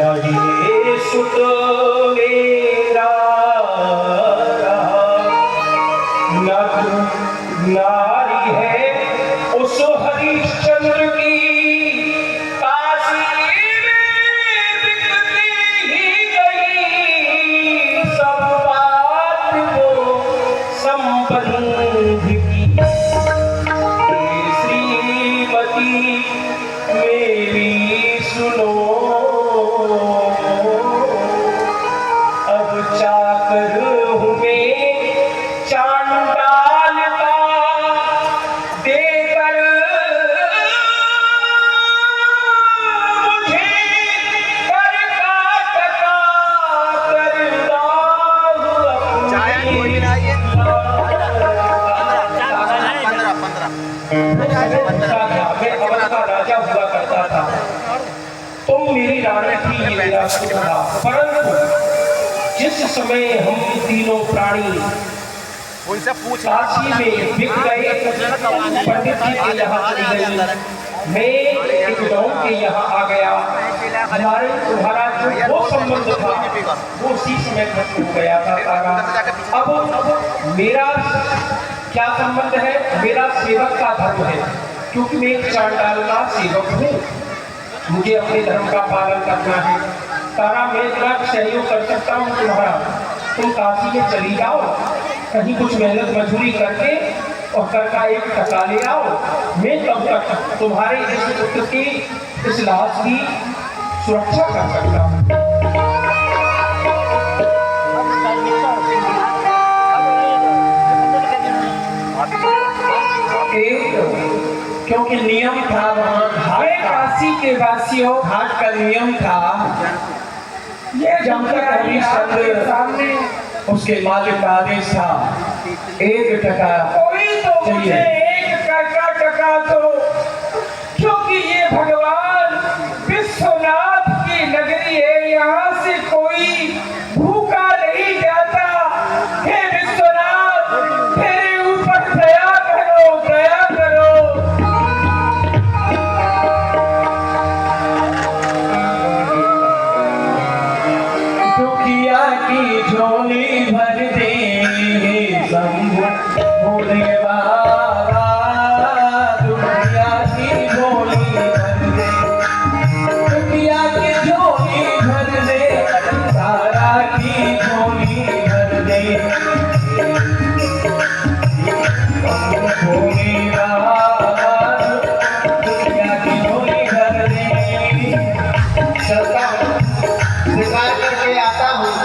ये सुत मेरा नारी है उस हरिश्चंद्र की काशी में बिकती ही गई सब बात वो संबंध की। श्रीमती मेरी सुनो अब चाकर हूँ मैं चांडाल का देकर मुझे कर काटका करता राजा हुआ करता था। तुम मेरी रानी थी ये मेरा सुख था, परंतु जिस समय हम तीनों प्राणी काशी में बिक गए, पंडित जी के यहाँ चली गई, मैं एक गाँव के यहाँ आ गया, हमारे तुम्हारा जो वो संबंध था वो उसी समय खत्म हो गया था तारा। अब मेरा क्या संबंध है? मेरा सेवक का धर्म है, क्योंकि मैं एक चांडाल का सेवक हूँ, मुझे अपने धर्म का पालन करना है। तारा मैं इतना सहयोग कर सकता हूँ तुम्हारा, तुम काशी में चली जाओ, कहीं कुछ मेहनत मजदूरी करके और कर का एक टका ले आओ, मैं तब तक तुम्हारे इस पुत्र की इस लाश की सुरक्षा कर सकता हूँ। क्योंकि नियम था वहाँ काशी के वासियों, घाट का नियम था, ये जब तक हरिश्चंद्र सामने उसके मालिक का आदेश था, एक टका कोई तो मुझे एक टका दो, क्योंकि ये भगवान विश्वनाथ की नगरी है, यहाँ से कोई भूखा नहीं जाता। हे विश्वनाथ, तेरे ऊपर दया करो, दया करो। दुखिया की झोली भर दे शंभु भोले बाबा, दुखिया की झोली भर दे, दुखिया की झोली भर दे, तारा की झोली भर दे, भोले बाबा दुखिया की झोली भर दे। चलता हूँ, शिकार करके आता हूँ।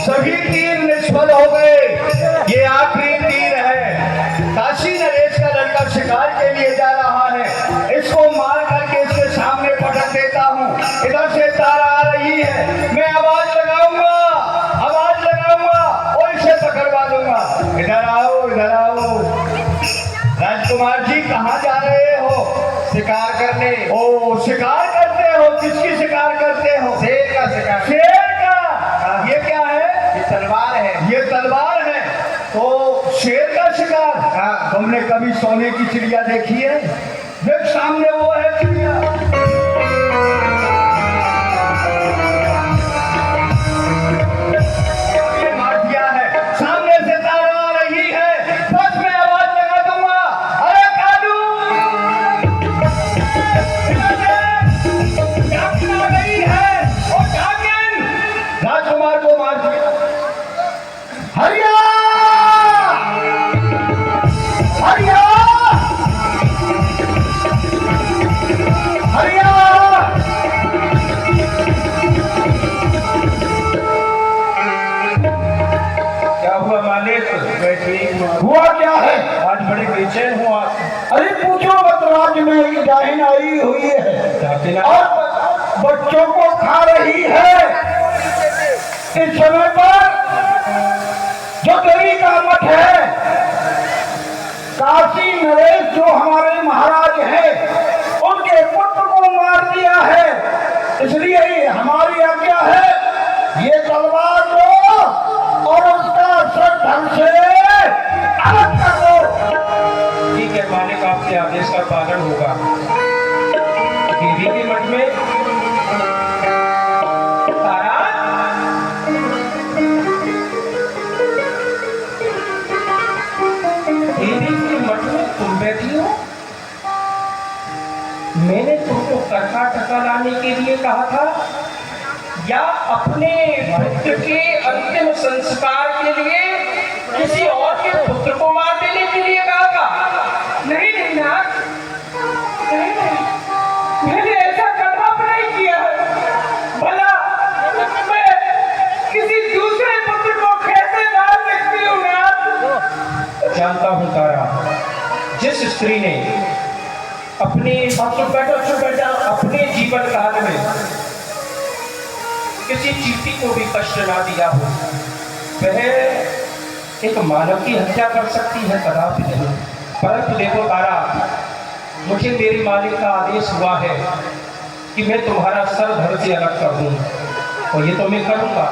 सभी तीर निष्फल हो गए, ये आखिरी तीर है। काशी नरेश का लड़का शिकार के लिए जा रहा है, इसको मार करके इसके सामने पटक देता हूँ। इधर से तारा आ रही है, मैं आवाज लगाऊंगा और इसे पकड़वा दूंगा। इधर आओ, इधर आओ। राजकुमार जी कहाँ जा रहे हो? शिकार करने। ओ, शिकार करते हो? किसकी शिकार करते हो? शेर का शिकार। शेर का? ये क्या है? ये तलवार है। ये तलवार है तो शेर का शिकार। हाँ। तुमने कभी सोने की चिड़िया देखी है? देख सामने वो है चिड़िया। मार दिया है, सामने से तारा आ रही है, बस मैं आवाज लगा दूंगा। अरे कालू, आ गई है और डाकिन राजकुमार को मार दिया। हरिया हरिया हरिया। क्या हुआ मालिक? हुआ क्या है? आज बड़े बेचैन हुआ। अरे पूछो मत, राज में ये डाहिन आई हुई है और बच्चों को खा रही है। इस समय पर जो देवी का मठ है, काशी नरेश जो हमारे महाराज हैं, उनके पुत्र को मार दिया है। इसलिए हमारी आज्ञा है ये तलवार लो और उसका सर ढंग से अलग कर दो। आपके आदेश का पालन होगा। देवी के मठ में तारा, देवी के मठ में तुम बैठी हो? मैंने तुमको कथा टका लाने के लिए कहा था या अपने पुत्र के अंतिम संस्कार के लिए किसी और के पुत्र को मार देने के लिए कहा था? नहीं नहीं नाथ, नहीं नहीं, मैंने ऐसा कदम नहीं किया है। भला मैं किसी दूसरे पुत्र को कैसे मार सकती हूँ नाथ? जानता हूँ तारा, जिस स्त्री ने अपने अपने जीवन काल में किसी चींटी को भी कष्ट ना दिया हो, वह एक मानव की हत्या कर सकती है? कदापि नहीं। परंतु देखो तारा, मुझे मेरे मालिक का आदेश हुआ है कि मैं तुम्हारा सर धड़ से अलग कर दूं, और ये तो मैं करूंगा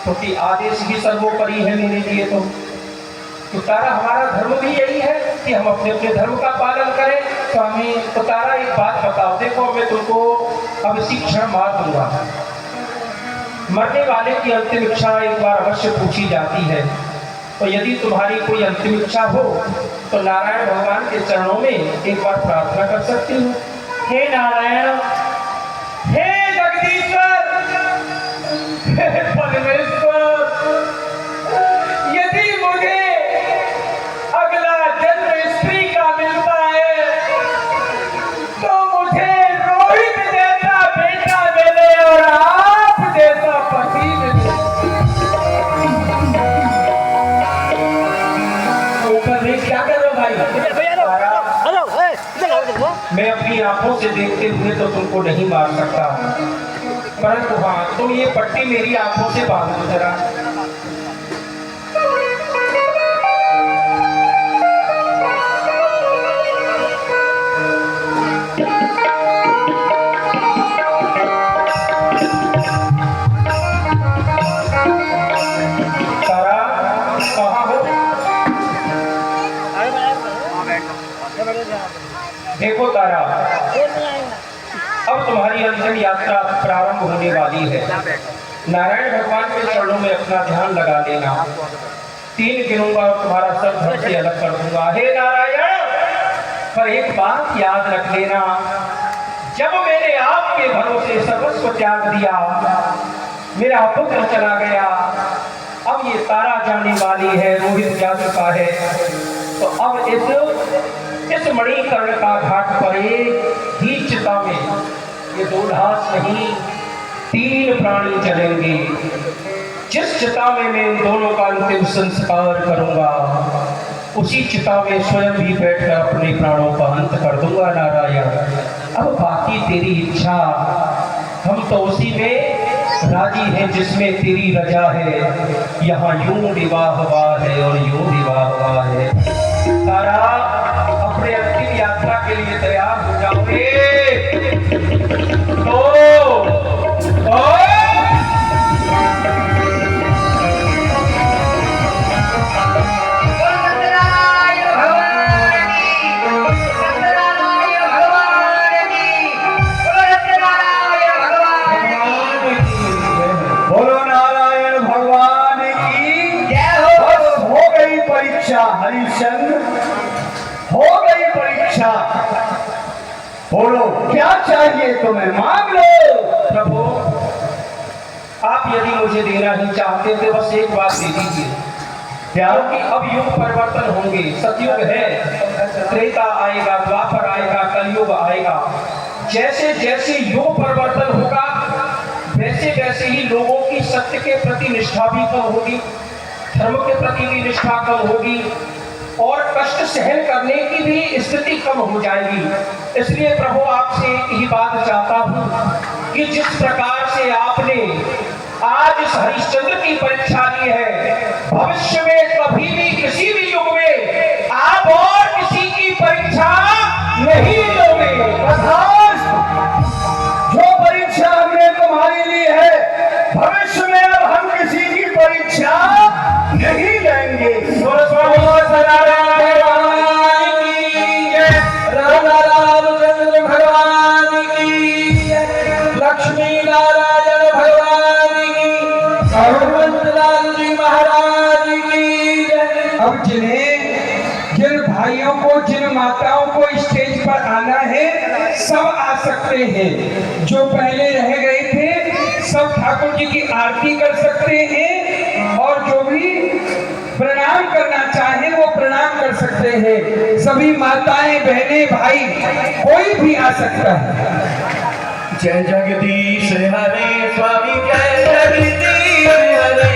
क्योंकि आदेश ही सर्वोपरि है मेरे लिए। तो तारा, हमारा धर्म भी यही है कि हम अपने अपने धर्म का पालन करें। तो हमें तो तारा एक बात बताओ, देखो मैं तुमको अब इसी क्षण मार दूंगा। मरने वाले की अंतिम इच्छा एक बार अवश्य पूछी जाती है, तो यदि तुम्हारी कोई अंतिम इच्छा हो तो नारायण भगवान के चरणों में एक बार प्रार्थना कर सकती हूँ। हे नारायण, हे जगदीश्वर, हे परमेश्वर, यदि मुझे अगला जन्म स्त्री का मिलता है तो मुझे रोहित जैसा बेटा मिले और आप जैसा पति मिले। ऊपर में क्या करो भाई? मैं अपनी आंखों से देखते हुए तो तुमको नहीं मार सकता, परंतु हाँ, तुम ये पट्टी मेरी आंखों से बांध दो जरा। तारा, कहाँ हो? देखो तारा, अब तुम्हारी अंतिम यात्रा प्रारंभ होने वाली है। नारायण भगवान के चरणों में अपना ध्यान लगा लेना। 3 गिनूंगा और तुम्हारा सर धड़ से अलग कर दूंगा। हे नारायण, पर एक बात याद रख लेना, जब मैंने आपके भरोसे सर्वस्व त्याग दिया, मेरा पुत्र चला गया, अब ये तारा जाने वाली है, रोहित जा चुका है, तो अब इस मणिकर्ण का घाट पर एक ही चिता में ये 2 ढास नहीं 3 प्राणी चलेंगे। जिस चिता में मैं इन दोनों का अंतिम संस्कार करूंगा, उसी चिता में स्वयं भी बैठकर अपने प्राणों का अंत कर दूंगा। नारायण, अब बाकी तेरी इच्छा, हम तो उसी में राजी हैं जिसमें तेरी रजा है। यहाँ यूं विवाह हुआ है और यूं विवाह हुआ है। तारा, अपने अंतिम यात्रा के लिए तैयार हो जाओगे हरिश्चंद्र, हो गई परीक्षा, बोलो क्या चाहिए तुम्हें, मांग लो। प्रभु, आप यदि मुझे देना ही चाहते थे, बस एक बात दे दीजिए। क्योंकि अब युग परिवर्तन होंगे, सतयुग है, त्रेता आएगा, द्वापर आएगा, कलयुग आएगा। जैसे जैसे युग परिवर्तन होगा, वैसे वैसे ही लोगों की सत्य के प्रति निष्ठा भी कम होगी, धर्म के प्रति भी निष्ठा कम होगी, और कष्ट सहन करने की भी स्थिति कम हो जाएगी। इसलिए प्रभु, आपसे एक ही बात चाहता हूँ कि जिस प्रकार से आपने आज इस हरिश्चंद्र की परीक्षा ली है, भविष्य में कभी भी किसी भी युग में आप और किसी की परीक्षा नहीं लोगे। जो परीक्षा हमने तुम्हारी ली है, भविष्य में अब हम किसी की परीक्षा नहीं लेंगे। स्वामी जिन भाइयों को, जिन माताओं को स्टेज पर आना है सब आ सकते हैं। जो पहले रह गए थे सब ठाकुर जी की आरती कर सकते हैं और जो भी प्रणाम करना चाहे वो प्रणाम कर सकते हैं। सभी माताएं, बहनें, भाई कोई भी आ सकता है। जय जगदीश हरे स्वामी, जय जगदीश हरे,